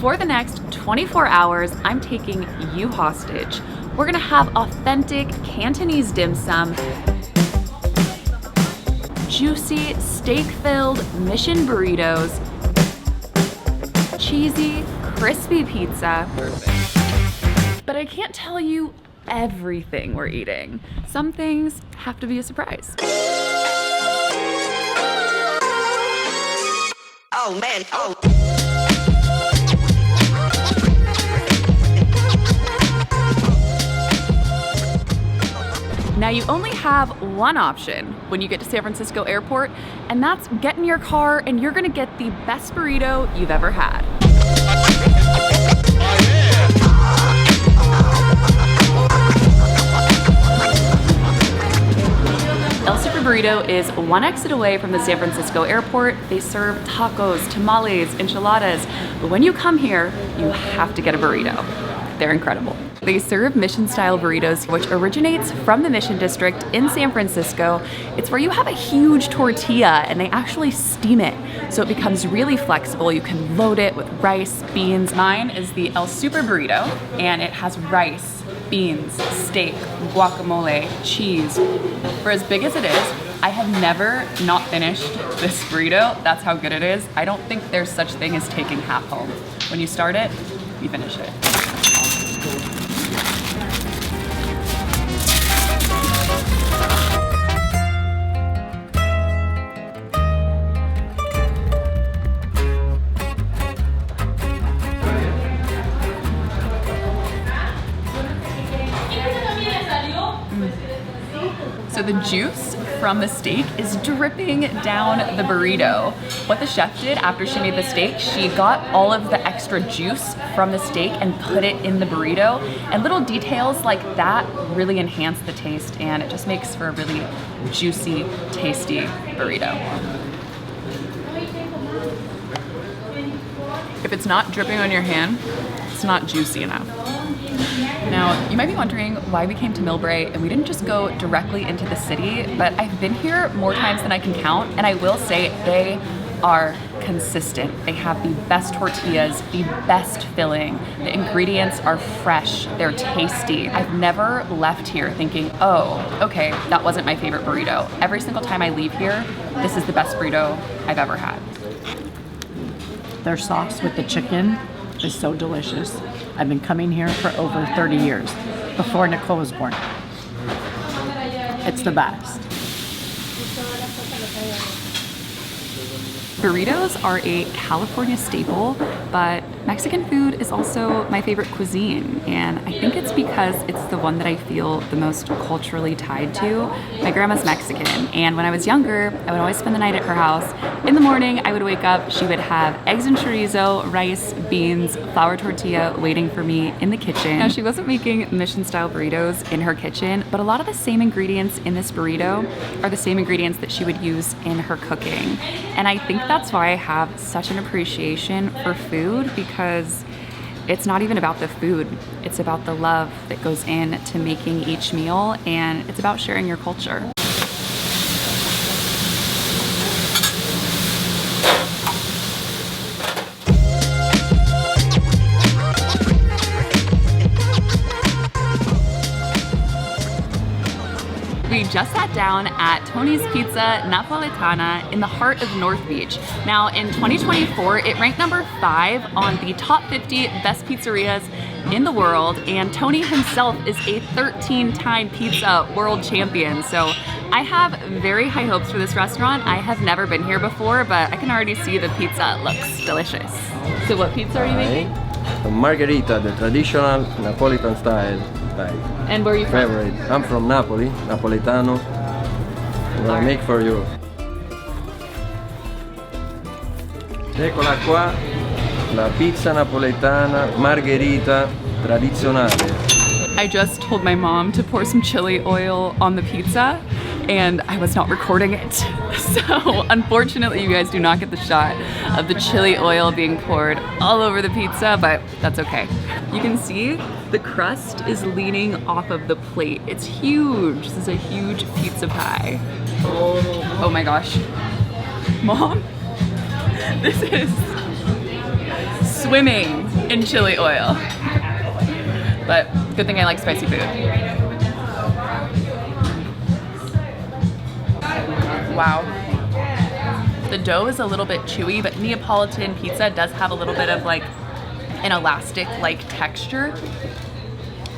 For the next 24 hours, I'm taking you hostage. We're gonna have authentic Cantonese dim sum, juicy, steak-filled mission burritos, cheesy, crispy pizza. But I can't tell you everything we're eating. Some things have to be a surprise. Oh man, oh. Now you only have one option when you get to San Francisco Airport, and that's get in your car and you're gonna get the best burrito you've ever had. El Super Burrito is one exit away from the San Francisco Airport. They serve tacos, tamales, enchiladas, but when you come here, you have to get a burrito. They're incredible. They serve mission-style burritos, which originates from the Mission District in San Francisco. It's where you have a huge tortilla and they actually steam it, so it becomes really flexible. You can load it with rice, beans. Mine is the El Super Burrito, and it has rice, beans, steak, guacamole, cheese. For as big as it is, I have never not finished this burrito. That's how good it is. I don't think there's such thing as taking half home. When you start it, you finish it. So the juice from the steak is dripping down the burrito. What the chef did after she made the steak, she got all of the extra juice from the steak and put it in the burrito. And little details like that really enhance the taste, and it just makes for a really juicy, tasty burrito. If it's not dripping on your hand, it's not juicy enough. Now, you might be wondering why we came to Millbrae and we didn't just go directly into the city, but I've been here more times than I can count, and I will say they are consistent. They have the best tortillas, the best filling. The ingredients are fresh, they're tasty. I've never left here thinking, oh, okay, that wasn't my favorite burrito. Every single time I leave here, this is the best burrito I've ever had. Their sauce with the chicken is so delicious. I've been coming here for over 30 years, before Nicole was born. It's the best. Burritos are a California staple, but Mexican food is also my favorite cuisine, and I think it's because it's the one that I feel the most culturally tied to. My grandma's Mexican, and when I was younger, I would always spend the night at her house. In the morning, I would wake up, she would have eggs and chorizo, rice, beans, flour tortilla waiting for me in the kitchen. Now, she wasn't making mission-style burritos in her kitchen, but a lot of the same ingredients in this burrito are the same ingredients that she would use in her cooking. And I think that's why I have such an appreciation for food, because it's not even about the food, it's about the love that goes into making each meal, and it's about sharing your culture. We just sat down at Tony's Pizza Napoletana in the heart of North Beach. Now in 2024, it ranked number 5 on the top 50 best pizzerias in the world, and Tony himself is a 13-time pizza world champion. So I have very high hopes for this restaurant. I have never been here before, but I can already see the pizza looks delicious. So what pizza are you making? A margherita, the traditional Napolitan style. And where are you from? Favorite. I'm from Napoli, Napoletano. I'm gonna make for you. Eccola qua, la pizza napoletana margherita tradizionale. I just told my mom to pour some chili oil on the pizza, and I was not recording it. So unfortunately, you guys do not get the shot of the chili oil being poured all over the pizza, but that's okay. You can see the crust is leaning off of the plate. It's huge. This is a huge pizza pie. Oh my gosh. Mom, this is swimming in chili oil. But good thing I like spicy food. Wow. The dough is a little bit chewy, but Neapolitan pizza does have a little bit of like an elastic-like texture,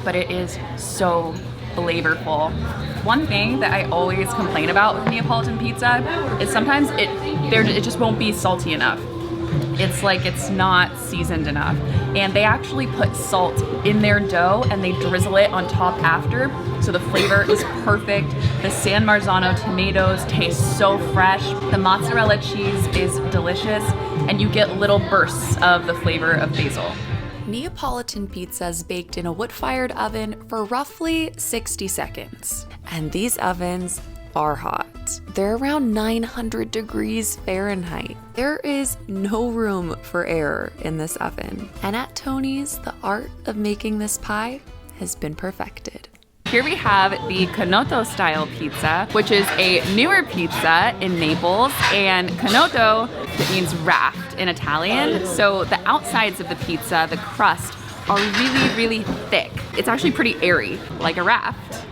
but it is so flavorful. One thing that I always complain about with Neapolitan pizza is sometimes it just won't be salty enough. It's like it's not seasoned enough. And they actually put salt in their dough and they drizzle it on top after, so the flavor is perfect. The San Marzano tomatoes taste so fresh. The mozzarella cheese is delicious, and you get little bursts of the flavor of basil. Neapolitan pizza is baked in a wood-fired oven for roughly 60 seconds. And these ovens are hot. They're around 900 degrees Fahrenheit. There is no room for error in this oven. And at Tony's, the art of making this pie has been perfected. Here we have the Canotto style pizza, which is a newer pizza in Naples, and Canotto means raft in Italian. So the outsides of the pizza, the crust, are really, really thick. It's actually pretty airy, like a raft.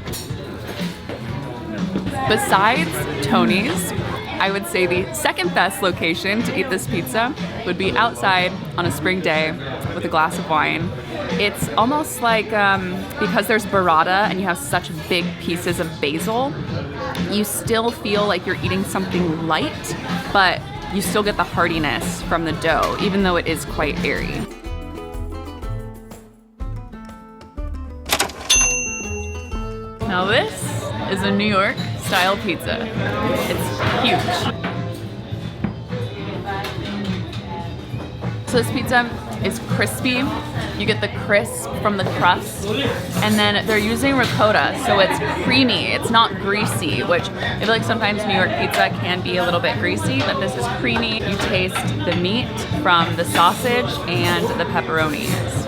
Besides Tony's, I would say the second best location to eat this pizza would be outside on a spring day with a glass of wine. It's almost like, because there's burrata and you have such big pieces of basil, you still feel like you're eating something light, but you still get the heartiness from the dough, even though it is quite airy. Now this is a New York style pizza. It's huge. So this pizza is crispy. You get the crisp from the crust, and then they're using ricotta, so it's creamy. It's not greasy, which I feel like sometimes New York pizza can be a little bit greasy, but this is creamy. You taste the meat from the sausage and the pepperonis.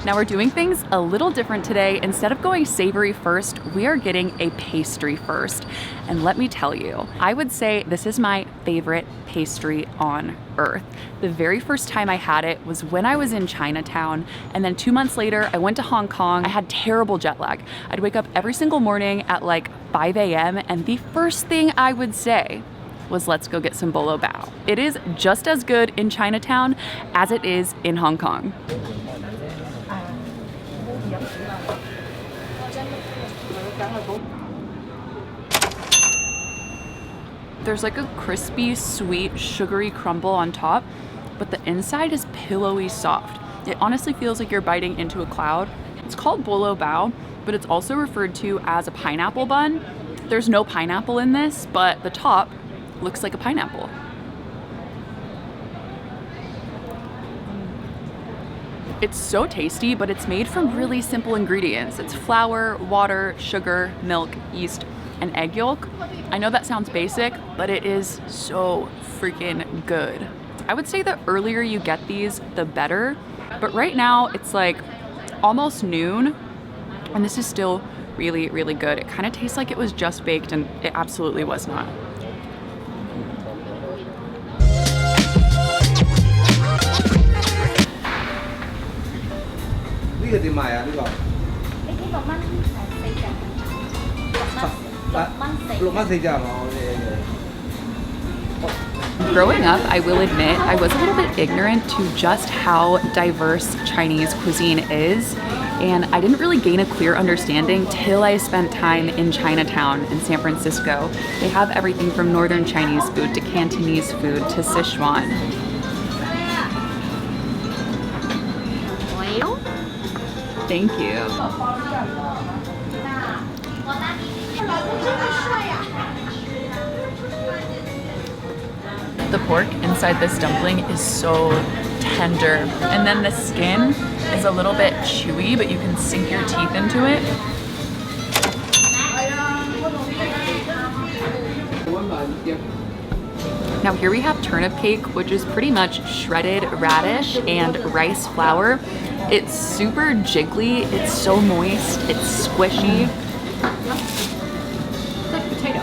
Now we're doing things a little different today. Instead of going savory first, we are getting a pastry first. And let me tell you, I would say this is my favorite pastry on earth. The very first time I had it was when I was in Chinatown, and then 2 months later, I went to Hong Kong. I had terrible jet lag. I'd wake up every single morning at like 5 a.m. and the first thing I would say was, let's go get some bolo bao. It is just as good in Chinatown as it is in Hong Kong. There's like a crispy, sweet, sugary crumble on top, but the inside is pillowy soft. It honestly feels like you're biting into a cloud. It's called bolo bao, but it's also referred to as a pineapple bun. There's no pineapple in this, but the top looks like a pineapple. It's so tasty, but it's made from really simple ingredients. It's flour, water, sugar, milk, yeast, and egg yolk. I know that sounds basic, but it is so freaking good. I would say the earlier you get these, the better. But right now it's like almost noon, and this is still really, really good. It kind of tastes like it was just baked, and it absolutely was not. Growing up, I will admit, I was a little bit ignorant to just how diverse Chinese cuisine is, and I didn't really gain a clear understanding till I spent time in Chinatown in San Francisco. They have everything from northern Chinese food to Cantonese food to Sichuan. Thank you. The pork inside this dumpling is so tender, and then the skin is a little bit chewy, but you can sink your teeth into it. Now here we have turnip cake, which is pretty much shredded radish and rice flour. It's super jiggly, it's so moist, it's squishy. It's like potato.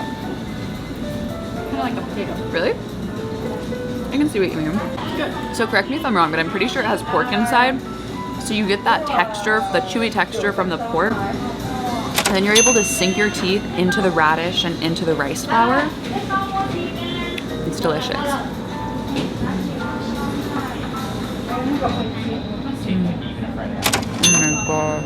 Kind of like a potato. Really? I can see what you mean. Good. So correct me if I'm wrong, but I'm pretty sure it has pork inside. So you get that texture, the chewy texture from the pork. And then you're able to sink your teeth into the radish and into the rice flour. It's delicious. Oh my god.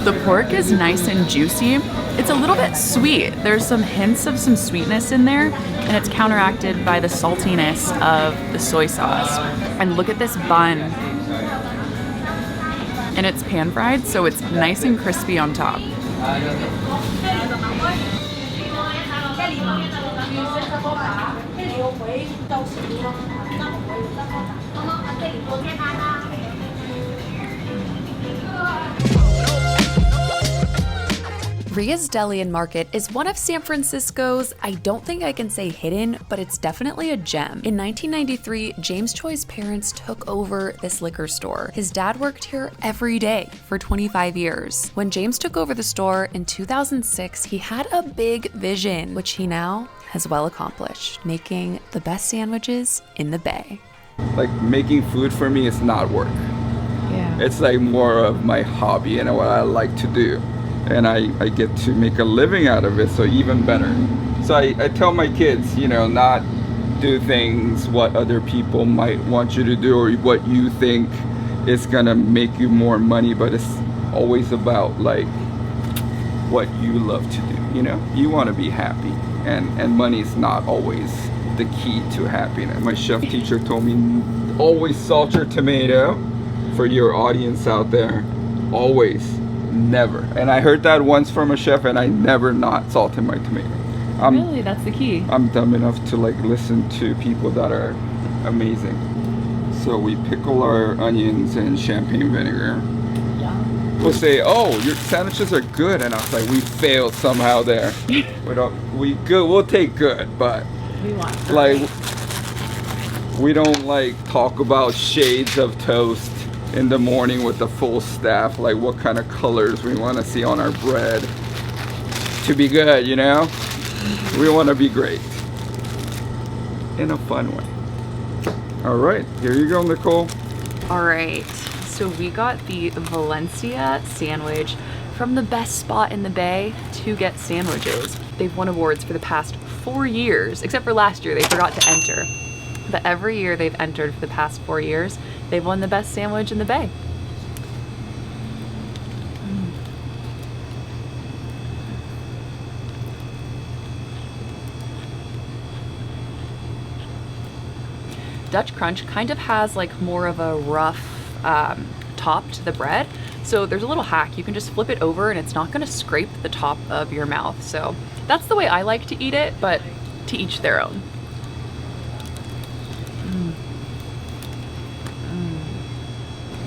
The pork is nice and juicy. It's a little bit sweet. There's some hints of some sweetness in there, and it's counteracted by the saltiness of the soy sauce. And look at this bun. And it's pan fried, so it's nice and crispy on top. Rhea's Delian Market is one of San Francisco's, I don't think I can say hidden, but it's definitely a gem. In 1993, James Choi's parents took over this liquor store. His dad worked here every day for 25 years. When James took over the store in 2006, he had a big vision, which he now has well accomplished, making the best sandwiches in the Bay. Like, making food for me is not work. Yeah. It's like more of my hobby and what I like to do. And I get to make a living out of it, so even better. So I tell my kids, you know, not do things what other people might want you to do or what you think is gonna make you more money, but it's always about like what you love to do, you know? You wanna be happy, and money's not always the key to happiness. My chef teacher told me, always salt your tomato. For your audience out there, always. Never. And I heard that once from a chef, and I never not salted my tomato. Really? That's the key. I'm dumb enough to like listen to people that are amazing. So we pickle our onions in champagne vinegar. We'll say, oh, your sandwiches are good, and I was like, we failed somehow there. We'll take good, but We want like we don't like talk about shades of toast in the morning with the full staff, like what kind of colors we want to see on our bread to be good, you know? We want to be great in a fun way. All right, here you go, Nicole. All right, so we got the Valencia sandwich from the best spot in the Bay to get sandwiches. They've won awards for the past 4 years, except for last year, they forgot to enter. But every year they've entered for the past 4 years, they've won the best sandwich in the Bay. Dutch Crunch kind of has like more of a rough top to the bread. So there's a little hack. You can just flip it over and it's not gonna scrape the top of your mouth. So that's the way I like to eat it, but to each their own.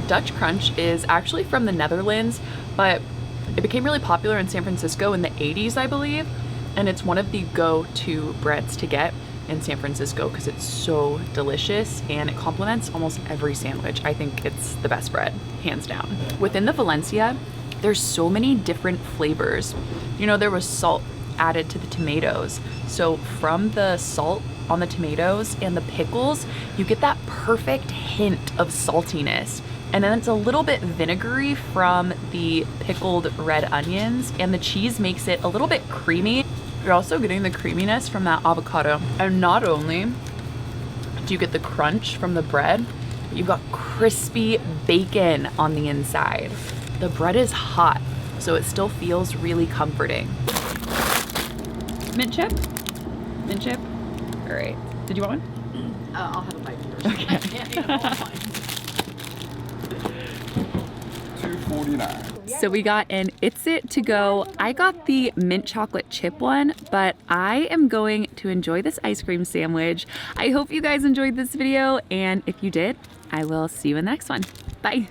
Dutch Crunch is actually from the Netherlands, but it became really popular in San Francisco in the 80s, I believe. And it's one of the go-to breads to get in San Francisco because it's so delicious and it complements almost every sandwich. I think it's the best bread, hands down. Within the Valencia, there's so many different flavors. You know, there was salt added to the tomatoes. So from the salt on the tomatoes and the pickles, you get that perfect hint of saltiness. And then it's a little bit vinegary from the pickled red onions, and the cheese makes it a little bit creamy. You're also getting the creaminess from that avocado. And not only do you get the crunch from the bread, you've got crispy bacon on the inside. The bread is hot, so it still feels really comforting. Mint chip? Mint chip? All right. Did you want one? I'll have a bite first. Okay. I can't eat all of mine. $2.49. So we got an It's It to go. I got the mint chocolate chip one, but I am going to enjoy this ice cream sandwich. I hope you guys enjoyed this video, and if you did, I will see you in the next one. Bye.